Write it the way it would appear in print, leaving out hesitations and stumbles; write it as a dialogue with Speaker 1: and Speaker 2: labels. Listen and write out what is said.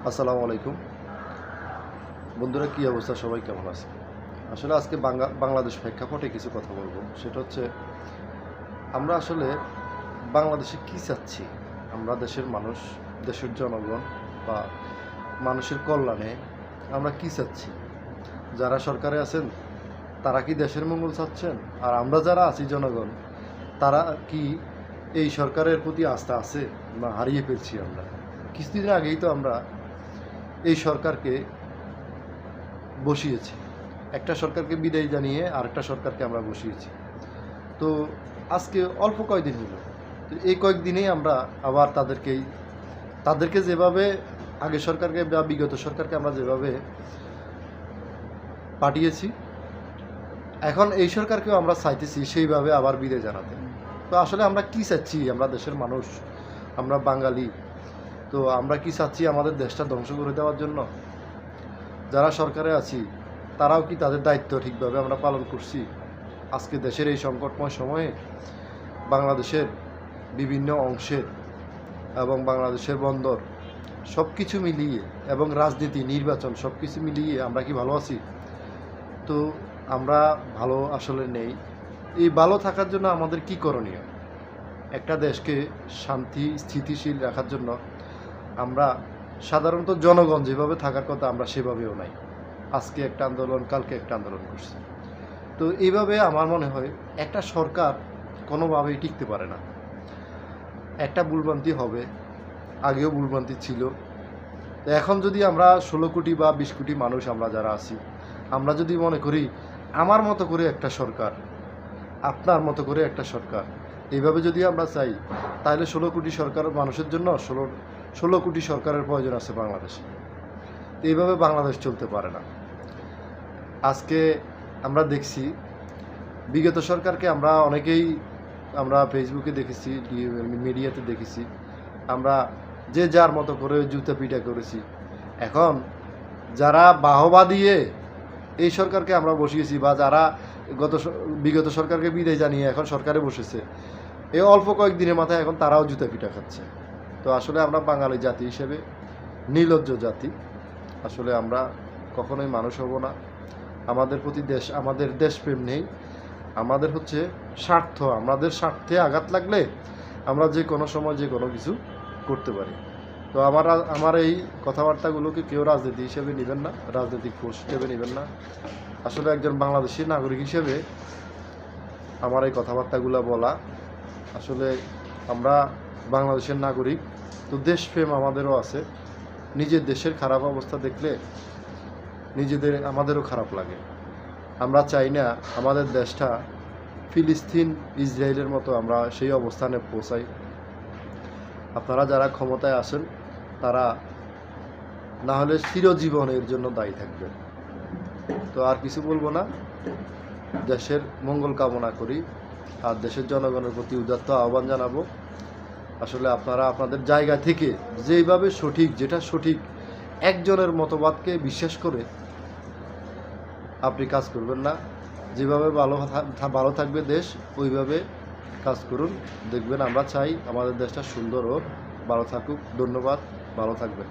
Speaker 1: আসসালামু আলাইকুম বন্ধুরা, কি অবস্থা? সবাই কেমন আছে? আসলে আজকে বাংলাদেশ প্রেক্ষাপটে কিছু কথা বলবো। সেটা হচ্ছে, আমরা আসলে বাংলাদেশে কি চাচ্ছি? আমরা দেশের মানুষ, দেশের জনগণ বা মানুষের কল্যাণে আমরা কি চাচ্ছি? যারা সরকারে আছেন তারা কি দেশের মঙ্গল চাচ্ছেন? আর আমরা যারা আছি জনগণ, তারা কি এই সরকারের প্রতি আস্থা আছে না হারিয়ে ফেলছি? আমরা কিছুদিন আগেই তো আমরা এই সরকারকে বসিয়েছি, একটা সরকারকে বিদায় জানিয়ে আরেকটা সরকারকে আমরা বসিয়েছি। তো আজকে অল্প কয়েকদিন হলো, তো এই কয়েকদিনেই আমরা আবার তাদেরকে যেভাবে আগে সরকারকে বা বিগত সরকারকে আমরা যেভাবে পাঠিয়েছি, এখন এই সরকারকেও আমরা চাইতেছি সেইভাবে আবার বিদায় জানাতে। তো আসলে আমরা কি চাচ্ছি? আমরা দেশের মানুষ, আমরা বাঙালি, তো আমরা কি চাচ্ছি? আমাদের দেশটা ধ্বংস করে দেওয়ার জন্য? যারা সরকারে আছি তারাও কি তাদের দায়িত্ব ঠিকভাবে আমরা পালন করছি? আজকে দেশের এই সংকটময় সময়ে বাংলাদেশের বিভিন্ন অংশের এবং বাংলাদেশের বন্দর সব কিছু মিলিয়ে এবং রাজনীতি, নির্বাচন সব কিছু মিলিয়ে আমরা কি ভালো আছি? তো আমরা ভালো আসলে নেই। এই ভালো থাকার জন্য আমাদের কি করণীয়? একটা দেশকে শান্তি স্থিতিশীল রাখার জন্য আমরা সাধারণত জনগণ যেভাবে থাকার কথা আমরা সেভাবেও নাই। আজকে একটা আন্দোলন, কালকে একটা আন্দোলন করছি। তো এইভাবে আমার মনে হয় একটা সরকার কোনোভাবেই টিকতে পারে না। একটা ভুলভ্রান্তি হবে, আগেও ভুলভ্রান্তি ছিল। তো এখন যদি আমরা 16 কোটি বা 20 কোটি মানুষ আমরা যারা আছি, আমরা যদি মনে করি আমার মতো করে একটা সরকার, আপনার মতো করে একটা সরকার, এইভাবে যদি আমরা চাই, তাহলে 16 কোটি সরকার মানুষের জন্য 16 কোটি সরকারের প্রয়োজন আছে বাংলাদেশে। এইভাবে বাংলাদেশ চলতে পারে না। আজকে আমরা দেখছি বিগত সরকারকে আমরা অনেকেই আমরা ফেসবুকে দেখেছি, মিডিয়াতে দেখেছি, আমরা যে যার মতো করে জুতা পিটা করেছি। এখন যারা বাহবা দিয়ে এই সরকারকে আমরা বসিয়েছি বা যারা বিগত সরকারকে বিদায় জানিয়ে এখন সরকারে বসেছে, এই অল্প কয়েকদিনের মাথায় এখন তারাও জুতা পিটা খাচ্ছে। তো আসলে আমরা বাঙালি জাতি হিসেবে নির্লজ্জ জাতি। আসলে আমরা কখনোই মানুষ হব না। আমাদের দেশপ্রেম নেই। আমাদের হচ্ছে স্বার্থ। আমাদের স্বার্থে আঘাত লাগলে আমরা যে কোনো সময় যে কোনো কিছু করতে পারি। তো আমার এই কথাবার্তাগুলোকে কেউ রাজনীতি হিসেবে নেবেন না, রাজনৈতিক পোস্ট হিসেবে নেবেন না। আসলে একজন বাংলাদেশী নাগরিক হিসেবে আমার এই কথাবার্তাগুলো বলা। আসলে আমরা বাংলাদেশের নাগরিক, তো দেশপ্রেম আমাদেরও আছে। নিজের দেশের খারাপ অবস্থা দেখলে আমাদেরও খারাপ লাগে। আমরা চাই না আমাদের দেশটা ফিলিস্তিন, ইসরায়েলের মতো আমরা সেই অবস্থানে পৌঁছাই। আপনারা যারা ক্ষমতায় আসেন তারা না হলে চিরজীবন এর জন্য দায়ী থাকবেন। তো আর কিছু বলবো না। দেশের মঙ্গল কামনা করি আর দেশের জনগণের প্রতি উদাত্ত আহ্বান জানাবো। আসলে আপনারা আপনাদের জায়গা থেকে যেভাবে যেটা সঠিক একজনের মতবাদকে বিশ্বাস করে আপনি কাজ করবেন না। যেভাবে ভালো থাকবে দেশ, ওইভাবে কাজ করুন। দেখবেন আমরা চাই আমাদের দেশটা সুন্দর হোক, ভালো থাকুক। ধন্যবাদ, ভালো থাকবেন।